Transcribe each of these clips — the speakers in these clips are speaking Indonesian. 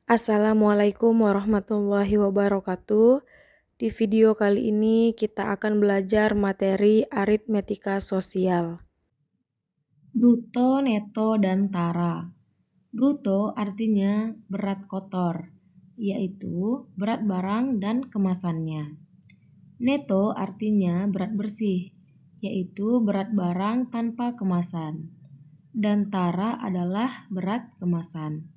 Assalamualaikum warahmatullahi wabarakatuh. Di video kali ini kita akan belajar materi aritmetika sosial. Bruto, neto, dan tara. Bruto artinya berat kotor, yaitu berat barang dan kemasannya. Neto artinya berat bersih, yaitu berat barang tanpa kemasan. Dan tara adalah berat kemasan.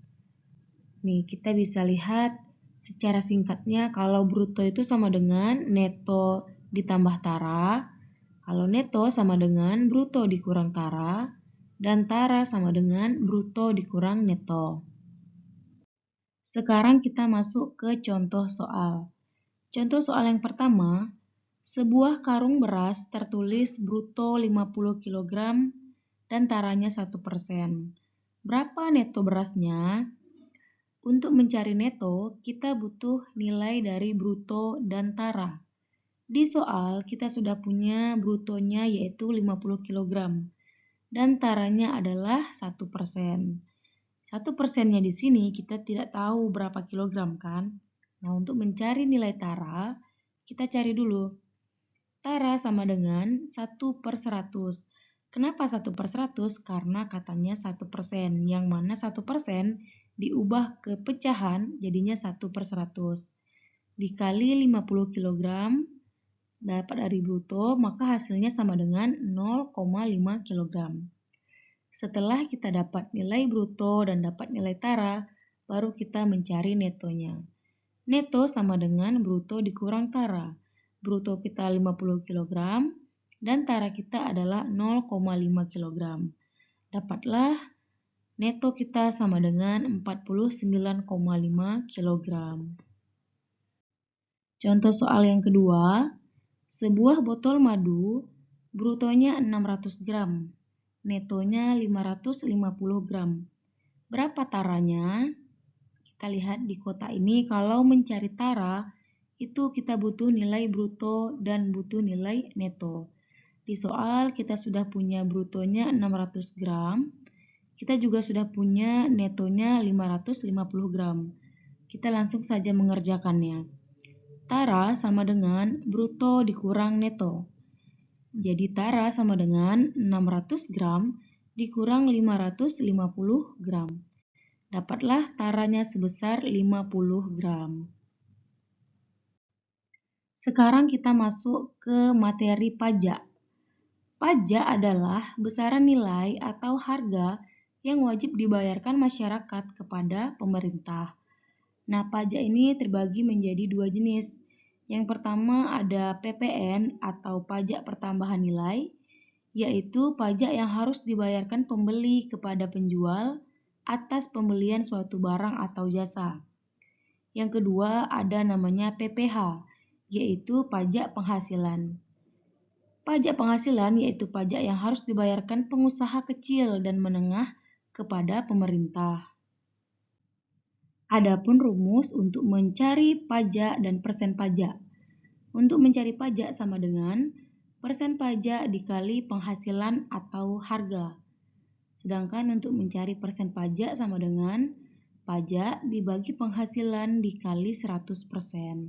Nih, kita bisa lihat secara singkatnya kalau bruto itu sama dengan neto ditambah tara. Kalau neto sama dengan bruto dikurang tara. Dan tara sama dengan bruto dikurang neto. Sekarang kita masuk ke contoh soal. Contoh soal yang pertama, sebuah karung beras tertulis bruto 50 kg dan taranya 1%. Berapa neto berasnya? Untuk mencari neto, kita butuh nilai dari bruto dan tara. Di soal, kita sudah punya brutonya yaitu 50 kg dan taranya adalah 1%. 1%-nya di sini kita tidak tahu berapa kilogram kan? Nah, untuk mencari nilai tara, kita cari dulu. Tara sama dengan 1/100. Kenapa 1/100? Karena katanya 1%, yang mana 1% diubah ke pecahan jadinya 1/100. Dikali 50 kg dapat dari bruto, maka hasilnya sama dengan 0,5 kg. Setelah kita dapat nilai bruto dan dapat nilai tara, baru kita mencari netonya. Neto sama dengan bruto dikurang tara. Bruto kita 50 kg dan tara kita adalah 0,5 kg. Dapatlah neto kita sama dengan 49,5 kg. Contoh soal yang kedua, sebuah botol madu brutonya 600 gram, netonya 550 gram. Berapa taranya? Kita lihat di kotak ini, kalau mencari tara, itu kita butuh nilai bruto dan butuh nilai neto. Di soal kita sudah punya brutonya 600 gram, kita juga sudah punya netonya 550 gram. Kita langsung saja mengerjakannya. Tara sama dengan bruto dikurang neto. Jadi tara sama dengan 600 gram dikurang 550 gram. Dapatlah taranya sebesar 50 gram. Sekarang kita masuk ke materi pajak. Pajak adalah besaran nilai atau harga yang wajib dibayarkan masyarakat kepada pemerintah. Nah, pajak ini terbagi menjadi dua jenis. Yang pertama ada PPN atau pajak pertambahan nilai, yaitu pajak yang harus dibayarkan pembeli kepada penjual atas pembelian suatu barang atau jasa. Yang kedua ada namanya PPH, yaitu pajak penghasilan. Pajak penghasilan yaitu pajak yang harus dibayarkan pengusaha kecil dan menengah kepada pemerintah. Adapun rumus untuk mencari pajak dan persen pajak. Untuk mencari pajak sama dengan persen pajak dikali penghasilan atau harga. Sedangkan untuk mencari persen pajak sama dengan pajak dibagi penghasilan dikali 100%.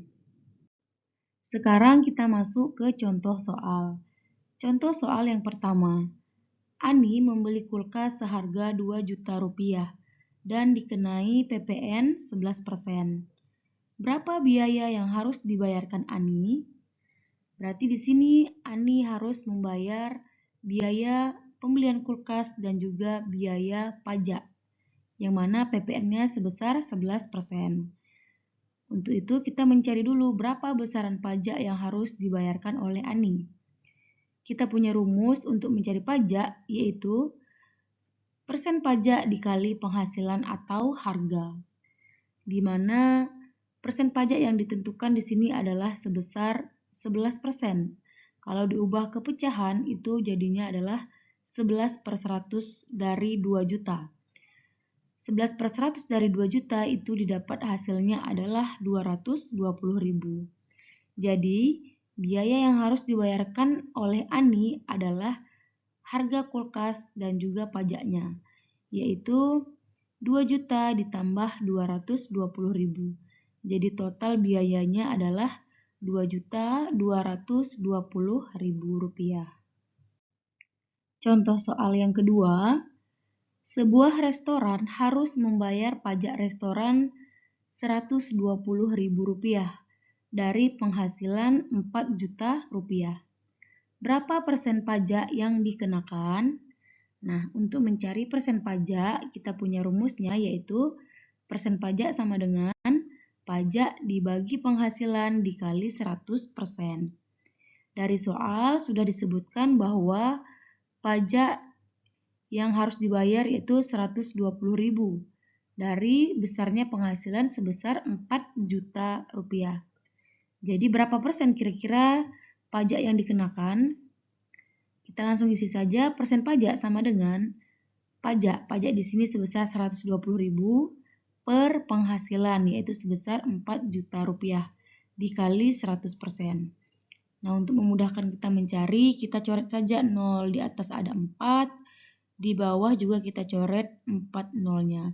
Sekarang kita masuk ke contoh soal. Contoh soal yang pertama. Ani membeli kulkas seharga 2 juta rupiah dan dikenai PPN 11%. Berapa biaya yang harus dibayarkan Ani? Berarti di sini Ani harus membayar biaya pembelian kulkas dan juga biaya pajak, yang mana PPN-nya sebesar 11%. Untuk itu kita mencari dulu berapa besaran pajak yang harus dibayarkan oleh Ani. Kita punya rumus untuk mencari pajak, yaitu persen pajak dikali penghasilan atau harga, di mana persen pajak yang ditentukan di sini adalah sebesar 11%. Kalau diubah ke pecahan itu jadinya adalah 11/100 dari 2 juta. 11/100 dari 2 juta itu didapat hasilnya adalah 220.000. Jadi, biaya yang harus dibayarkan oleh Ani adalah harga kulkas dan juga pajaknya, yaitu 2 juta ditambah 220.000. Jadi total biayanya adalah 2.220.000 rupiah. Contoh soal yang kedua, sebuah restoran harus membayar pajak restoran 120.000 rupiah dari penghasilan 4 juta rupiah. Berapa persen pajak yang dikenakan? Nah, untuk mencari persen pajak, kita punya rumusnya yaitu persen pajak sama dengan pajak dibagi penghasilan dikali 100%. Dari soal sudah disebutkan bahwa pajak yang harus dibayar yaitu 120.000 dari besarnya penghasilan sebesar 4 juta rupiah. Jadi berapa persen kira-kira pajak yang dikenakan? Kita langsung isi saja, persen pajak sama dengan pajak. Pajak di sini sebesar 120.000 per penghasilan, yaitu sebesar 4 juta rupiah dikali 100%. Nah, untuk memudahkan kita mencari, kita coret saja 0. Di atas ada 4, di bawah juga kita coret 4 nolnya.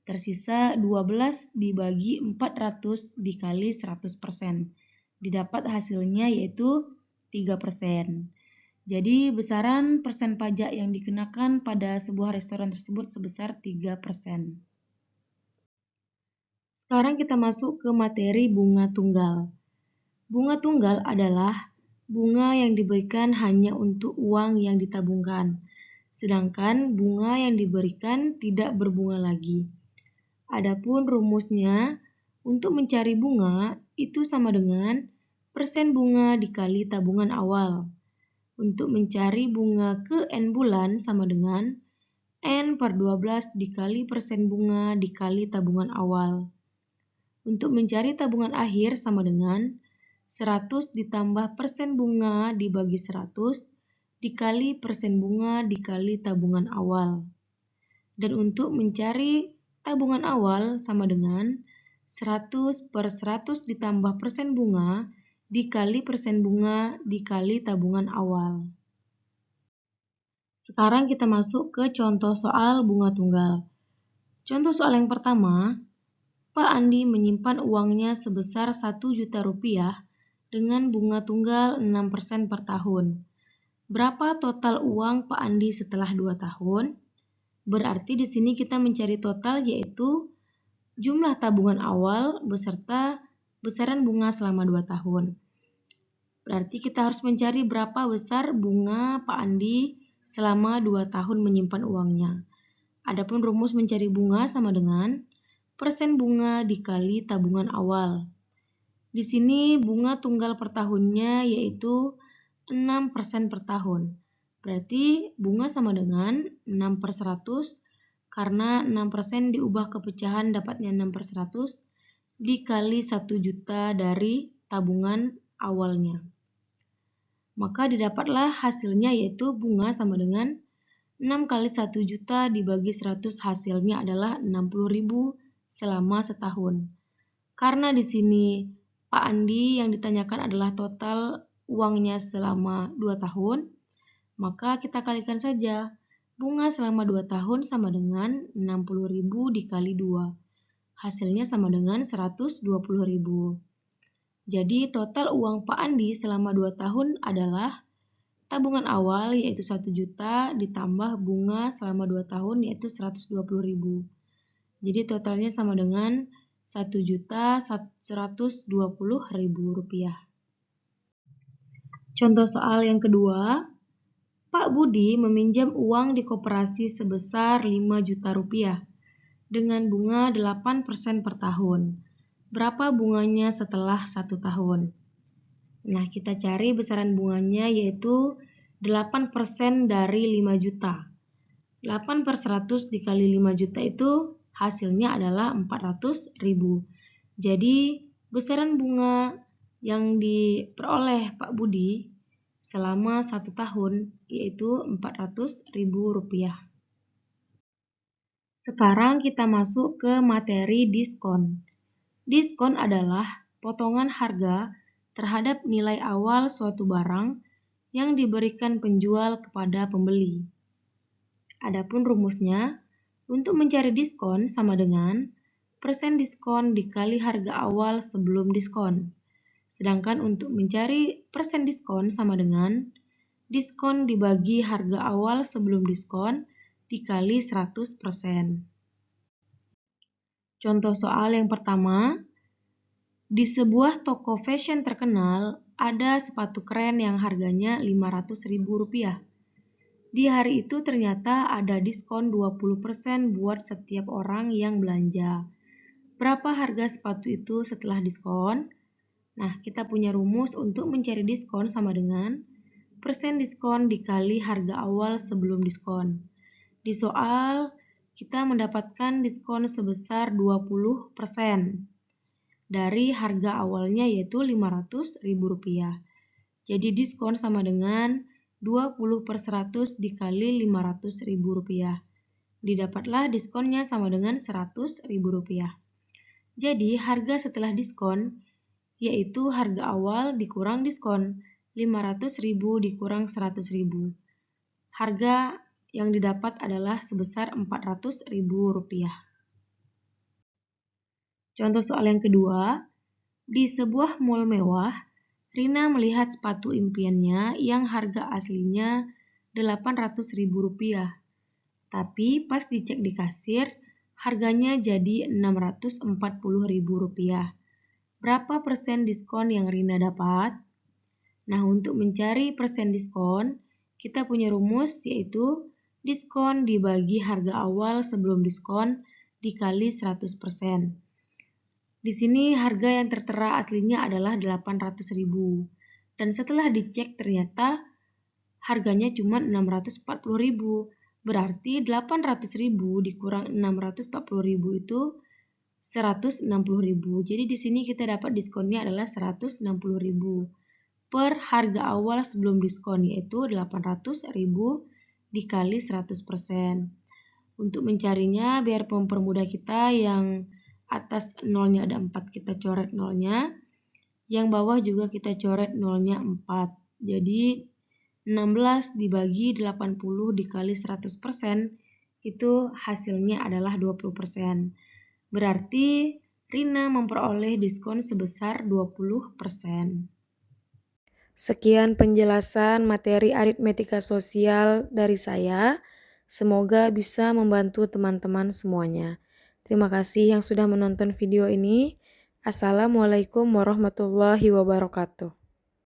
Tersisa 12 dibagi 400 dikali 100%. Didapat hasilnya yaitu 3%. Jadi besaran persen pajak yang dikenakan pada sebuah restoran tersebut sebesar 3%. Sekarang kita masuk ke materi bunga tunggal. Bunga tunggal adalah bunga yang diberikan hanya untuk uang yang ditabungkan, sedangkan bunga yang diberikan tidak berbunga lagi. Adapun rumusnya, untuk mencari bunga itu sama dengan persen bunga dikali tabungan awal. Untuk mencari bunga ke N bulan sama dengan N per 12 dikali persen bunga dikali tabungan awal. Untuk mencari tabungan akhir sama dengan 100 ditambah persen bunga dibagi 100 dikali persen bunga dikali tabungan awal. Dan untuk mencari tabungan awal sama dengan 100 per 100 ditambah persen bunga dikali persen bunga dikali tabungan awal. Sekarang kita masuk ke contoh soal bunga tunggal. Contoh soal yang pertama, Pak Andi menyimpan uangnya sebesar 1 juta rupiah dengan bunga tunggal 6% per tahun. Berapa total uang Pak Andi setelah 2 tahun? Berarti di sini kita mencari total yaitu jumlah tabungan awal beserta besaran bunga selama 2 tahun. Berarti kita harus mencari berapa besar bunga Pak Andi selama 2 tahun menyimpan uangnya. Adapun rumus mencari bunga sama dengan persen bunga dikali tabungan awal. Di sini bunga tunggal per tahunnya yaitu 6% per tahun. Berarti bunga sama dengan 6 per 100 karena 6% diubah ke pecahan dapatnya 6 per 100 dikali 1 juta dari tabungan awalnya. Maka didapatlah hasilnya yaitu bunga sama dengan 6 kali 1 juta dibagi 100 hasilnya adalah 60.000 selama setahun. Karena di sini Pak Andi yang ditanyakan adalah total uangnya selama 2 tahun, maka kita kalikan saja. Bunga selama 2 tahun sama dengan 60.000 dikali 2. Hasilnya sama dengan 120.000. Jadi total uang Pak Andi selama 2 tahun adalah tabungan awal yaitu 1 juta ditambah bunga selama 2 tahun yaitu 120.000. Jadi totalnya sama dengan 1.120.000 rupiah. Contoh soal yang kedua, Pak Budi meminjam uang di koperasi sebesar 5 juta rupiah dengan bunga 8% per tahun. Berapa bunganya setelah 1 tahun? Nah, kita cari besaran bunganya yaitu 8% dari 5 juta. 8 per 100 dikali 5 juta itu hasilnya adalah 400.000. Jadi, besaran bunga yang diperoleh Pak Budi selama 1 tahun yaitu 400.000 rupiah. Sekarang kita masuk ke materi diskon. Diskon adalah potongan harga terhadap nilai awal suatu barang yang diberikan penjual kepada pembeli. Adapun rumusnya, Untuk mencari diskon sama dengan persen diskon dikali harga awal sebelum diskon. Sedangkan untuk mencari persen diskon sama dengan diskon dibagi harga awal sebelum diskon dikali 100%. Contoh soal yang pertama, di sebuah toko fashion terkenal ada sepatu keren yang harganya Rp500.000. Di hari itu ternyata ada diskon 20% buat setiap orang yang belanja. Berapa harga sepatu itu setelah diskon? Nah, kita punya rumus untuk mencari diskon sama dengan persen diskon dikali harga awal sebelum diskon. Di soal, kita mendapatkan diskon sebesar 20% dari harga awalnya yaitu Rp500.000. Jadi diskon sama dengan 20/100 dikali Rp500.000. Didapatlah diskonnya sama dengan Rp100.000. Jadi harga setelah diskon yaitu harga awal dikurang diskon, 500.000 dikurang 100.000. Harga yang didapat adalah sebesar Rp400.000. Contoh soal yang kedua, di sebuah mall mewah, Rina melihat sepatu impiannya yang harga aslinya Rp800.000. Tapi pas dicek di kasir, harganya jadi Rp640.000. Berapa persen diskon yang Rina dapat? Nah, untuk mencari persen diskon, kita punya rumus yaitu diskon dibagi harga awal sebelum diskon dikali 100%. Di sini harga yang tertera aslinya adalah Rp800.000. Dan setelah dicek ternyata harganya cuma Rp640.000. Berarti Rp800.000 dikurang Rp640.000 itu Rp160.000. Jadi di sini kita dapat diskonnya adalah Rp160.000 per harga awal sebelum diskon yaitu Rp800.000 dikali 100%. Untuk mencarinya biar mempermudah kita, yang atas nolnya ada 4, kita coret nolnya. Yang bawah juga kita coret nolnya 4. Jadi 16 dibagi 80 dikali 100% itu hasilnya adalah 20%. Berarti Rina memperoleh diskon sebesar 20%. Sekian penjelasan materi aritmetika sosial dari saya. Semoga bisa membantu teman-teman semuanya. Terima kasih yang sudah menonton video ini. Assalamualaikum warahmatullahi wabarakatuh.